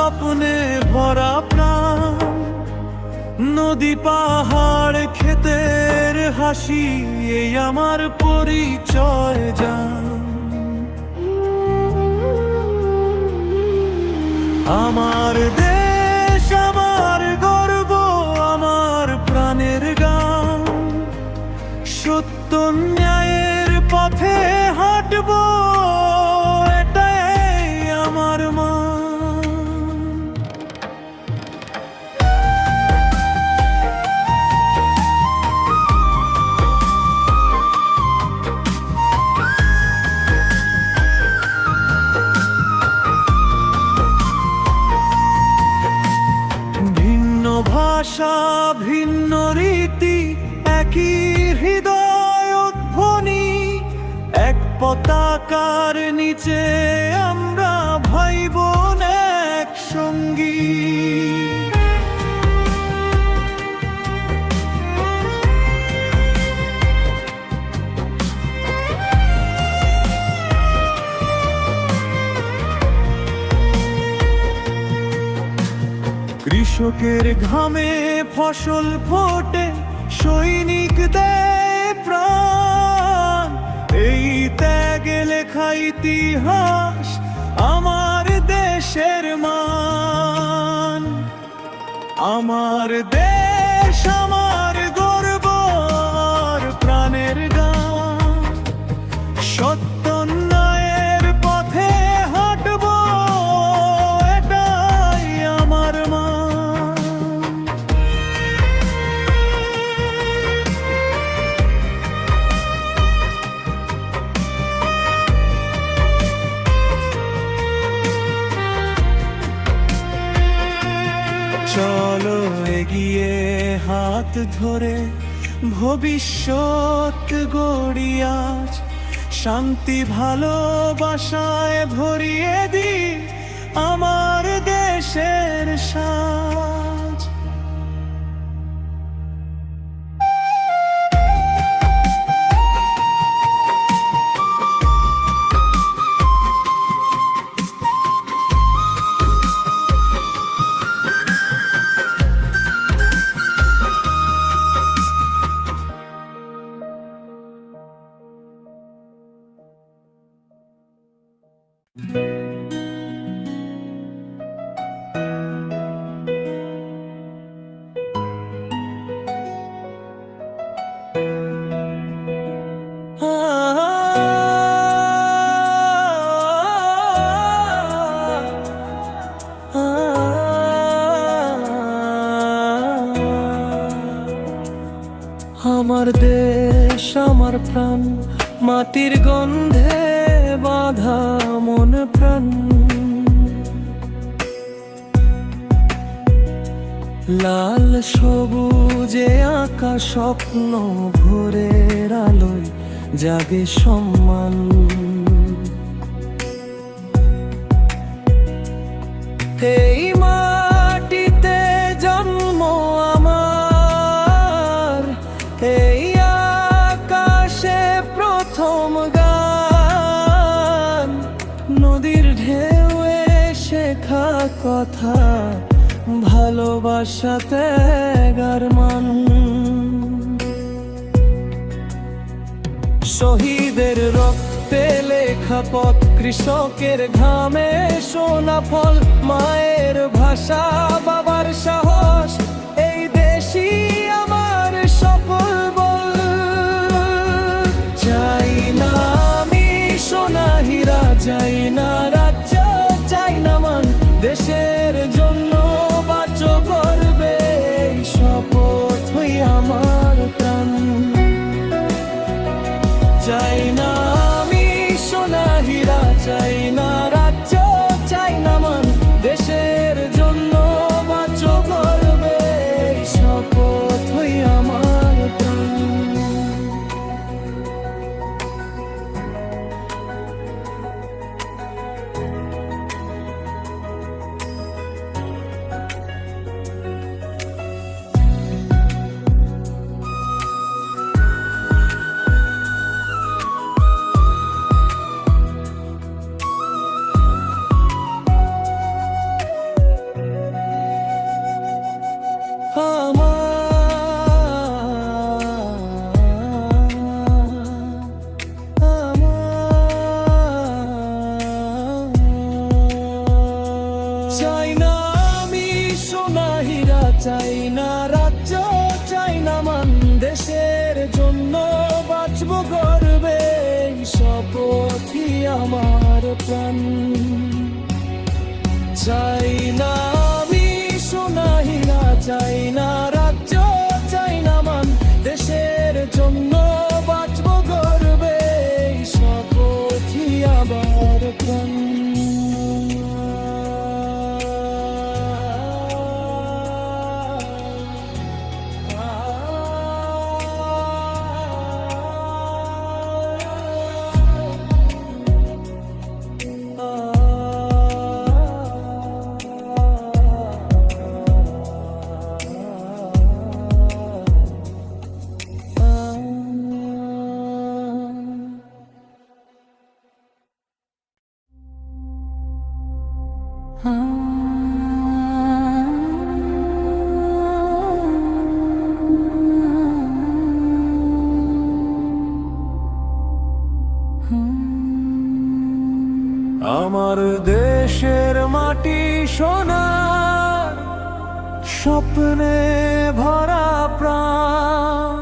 স্বপ্নে ভরা প্রাণ, নদী পাহাড় ক্ষেতের হাসি, এই আমার পরিচয় জান। আমার দেশ আমার গর্ব, আমার প্রাণের গান, সত্য ন্যায়ের পথে হাঁটবো, এটাই আমার মান। ভিন্ন ভাষা ভিন্ন রীতি, একই হৃদয় উদ্ভনি, এক পতাকার নিচে আমরা ভাই বোন এক সঙ্গী। কৃষকের ঘামে ফসল ফোটে, সৈনিক দেয় প্রাণ, এই ত্যাগে লেখা ইতিহাস আমার দেশের মান। আমার দেশ আমার গর্ব, আর প্রাণের গান, সত্য ন্যায়ের পথে হাঁটবো, এটাই আমার মান। চলো এগিয়ে হাত ধরে ভবিষ্যৎ গড়ি আজ, শান্তি ভালোবাসায় ভরিয়ে দি আমার দেশের সাজ। আমার দেশ আমার প্রাণ, মাটির গন্ধে বাঁধা মন প্রাণ, লাল সবুজে আঁকা স্বপ্ন, ভোরের আলোয় জাগে সম্মান। এই মাটিতে জন্ম আমার, এই আকাশে প্রথম গান, নদীর ঢেউয়ে শেখা কথা, ভালোবাসাতে গার মান। শহীদের রক্তে লেখা পথ, কৃষকের ঘামে সোনা ফল, মায়ের ভাষা বাবার সাহস, এই দেশই আমার সফল বল। চাই না আমি সোনা হীরা, চাই না রাজ্য, চাই না মান, দেশের জন্য বাঁচো গর্বে, এই শপথ হই আমার প্রাণ। চাই না আমি সোনা হীরা, চাই না রাজ্য, চাই না মান, দেশের জন্য বাঁচো গর্বে, দেশের জন্য বাঁচব গর্বে, এই শপথই আমার প্রাণ। চাই না আমি সোনা হীরা, চাই না রাজ্য, চাই না মান, দেশের জন্য বাঁচব গর্বে, এই শপথই আমার প্রাণ। আমার দেশের মাটি সোনার স্বপ্নে ভরা প্রাণ,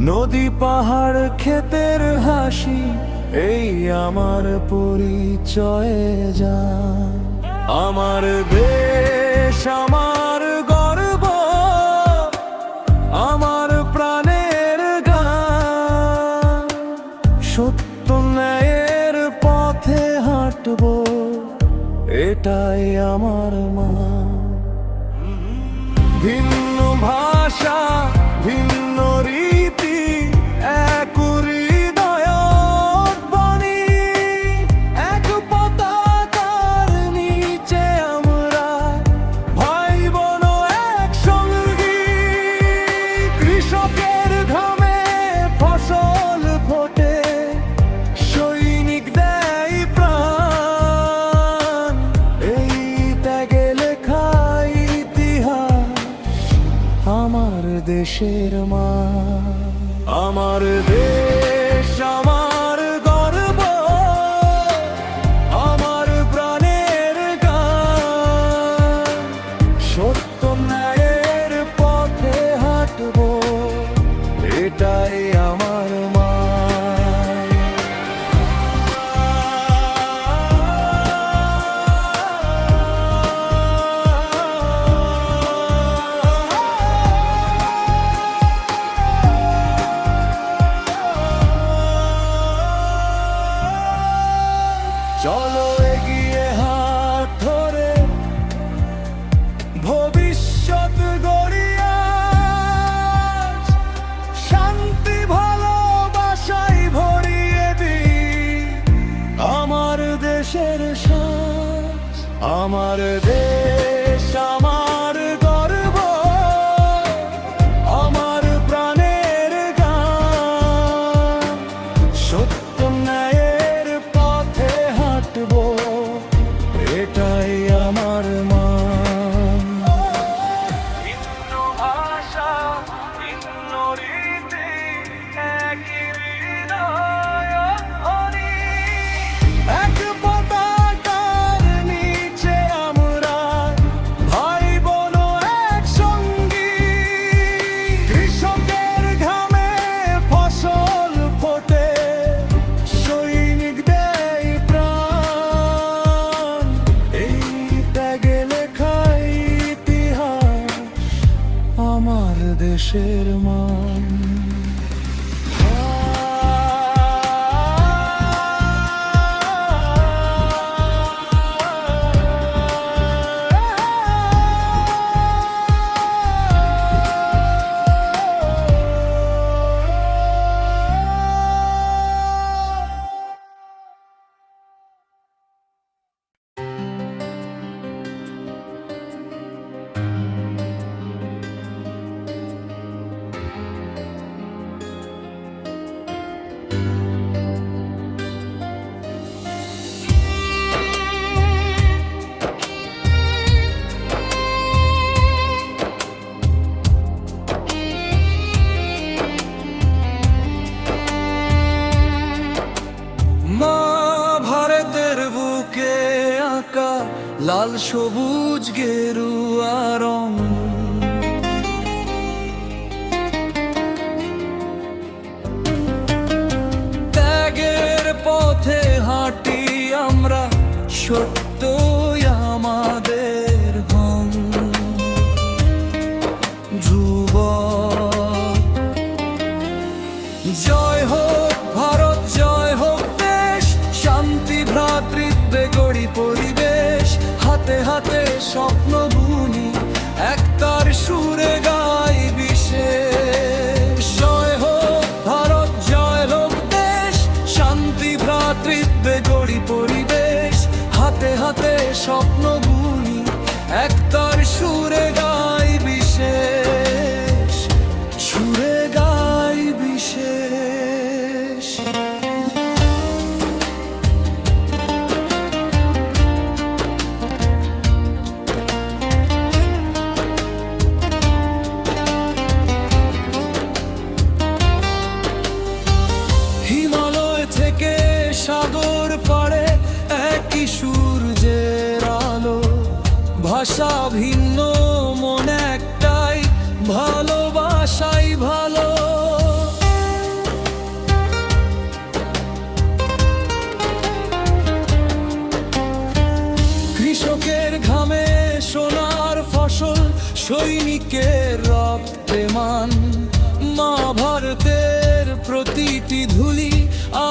নদী পাহাড় ক্ষেতের হাসি, এই আমার পরিচয়ে যায়। আমার দেশ আমার গর্ব, আমার প্রাণের গান, সত্য ন্যায়ের পথে হাঁটবো, এটাই আমার মান। ভিন্ন ভাষা ভিন্ন রীতি, এক হৃদয়ের বাণী, এক পতাকার নিচে আমরা ভাই বোন এক সঙ্গী। কৃষকের ঘামে ফসল ফোটে, সৈনিক দেয় প্রাণ, এই ত্যাগে লেখা ইতিহাস আমার দেশের মা। আমার দেশ আমার গর্ব, আমার প্রাণের গান, সত্য ন্যায়ের পথে হাঁটবো, এটাই আমার মা। চলো এগিয়ে হাত ধরে ভবিষ্যৎ গড়িয়া, শান্তি ভালোবাসায় ভরিয়ে দিই আমার দেশের শ্বাস। আমার দেশ আমার গর্ব, আমার প্রাণের গান, সত্য ন্যায়ের পথে হাঁটবো, এটাই আমার মান। ভিন্ন ভাষা ভিন্ন রীতি, একই হৃদয়ের বাণী, এক পতাকার নিচে আমরা ভাই বোন এক সঙ্গী। কৃষকের ঘামে ফসল ফোটে, সৈনিক দেয় প্রাণ, এই ত্যাগে লেখা ইতিহাস আমার দেশের মান। লাল সবুজ গেরুয়া রং, ছোট্টই আমাদের ঘুম। ধ্রুব জয় হোক ভারত, জয় হোক দেশ, শান্তি ভ্রাতৃত্বে গড়ি পরিবেশ, হাতে হাতে স্বপ্ন বুনি, একতার সুরে গাই বিশেষ। জয় হোক ভারত, জয় হোক দেশ, শান্তি ভ্রাতৃত্বে গড়ি পরিবেশ, হাতে হাতে স্বপ্ন বুনি, একতার সুরে গাই বিশেষ, সুরে গাই বিশেষ। হিমালয় থেকে সাগর পাড়ে একই সূর্যের আলো, ভাষা ভিন্ন মন একটাই, ভালোবাসাই ভালো। কৃষকের ঘামে সোনার ফসল, সৈনিকের রক্তে মান, মা ভারতের প্রতিটি ধুলি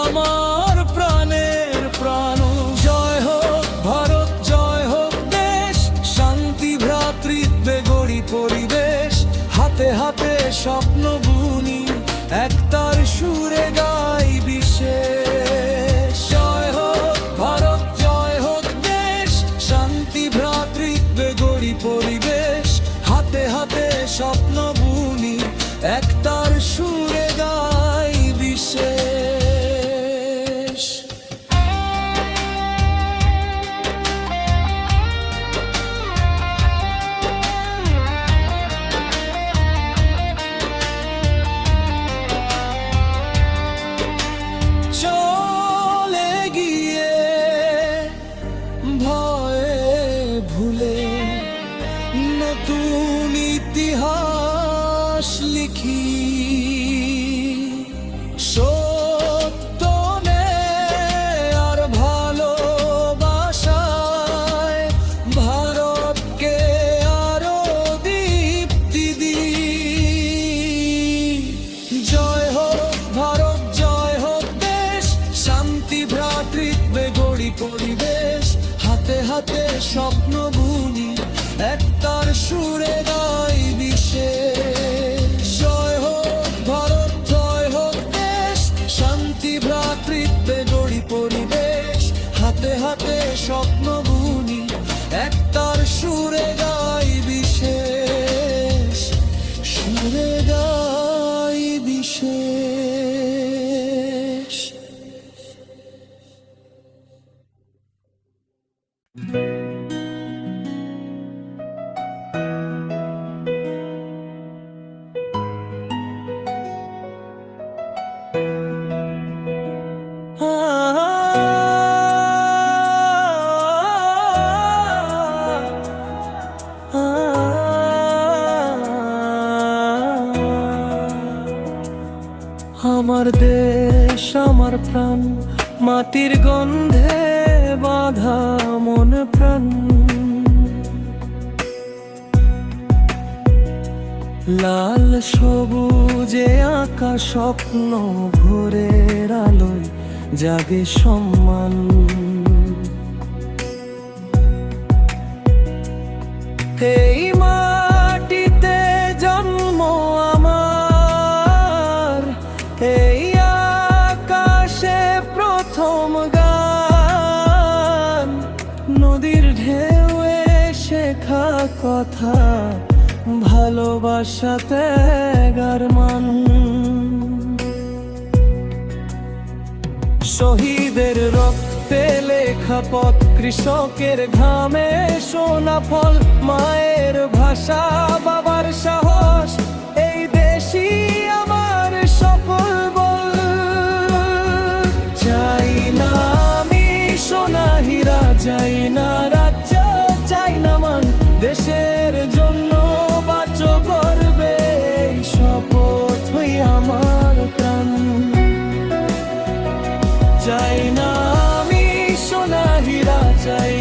আমার প্রাণের প্রাণ। জয় হোক ভারত, জয় হোক দেশ, শান্তি ভ্রাতৃত্বে গড়ি পরিবেশ, হাতে হাতে স্বপ্ন বুনি, একতার সুরে গাই বিশেষ। জয় হোক ভারত, জয় হোক দেশ, শান্তি ভ্রাতৃত্বে গড়ি পরিবেশ, হাতে হাতে স্বপ্ন বুনি, একতার সুরে গাই বিশেষ। চলে গিয়ে ভয়ে ভুলে নতুন ইতিহাস লিখি, সত্য আর ভালোবাসায় ভারতকে আরো দীপ্তি দিই। জয় হোক ভারত, জয় হোক দেশ, শান্তি ভ্রাতৃত্বে গড়ি পরিবেশ, হাতে হাতে স্বপ্ন বুনি, একতার সুরে গাই বিশেষ। জয় হোক ভারত, জয় হোক দেশ, শান্তি ভ্রাতৃত্বে গড়ি পরিবেশ, হাতে হাতে স্বপ্ন বুনি, একতার সুরে গাই বিশেষ, সুরে গাই বিশেষ। আমার দেশ আমার প্রাণ, মাটির গন্ধে বাঁধা মন প্রাণ। লাল সবুজে আঁকা স্বপ্ন, ভোরের আলোয় জাগে সম্মান। এই মাটিতে জন্ম আমার, এই আকাশে প্রথম গান। নদীর ঢেউয়ে শেখা কথা, ভালোবাসাতে গার মান। শহীদের রক্তে লেখা পথ, কৃষকের ঘামে সোনা ফল, মায়ের ভাষা বাবার সাহস, এই দেশই আমার সফল বল। চাই না আমি সোনা হীরা, চাই না রাজ্য, চাই না মান, দেশের জন্য বাঁচো গর্বে, এই শপথ হই আমার প্রাণ। চাই না আমি সোনা হীরা, চাই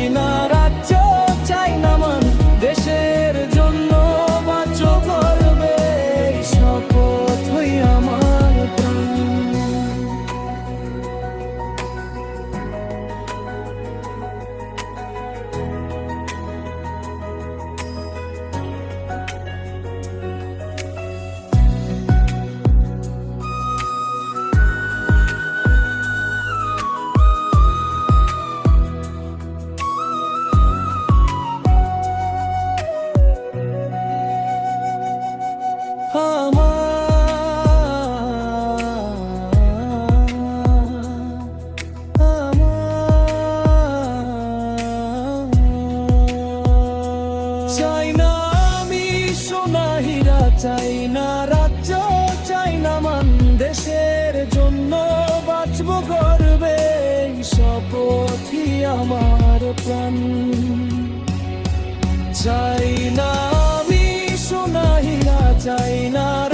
পথই আমার প্রাণ। চাই না আমি সোনা হীরা, চাই না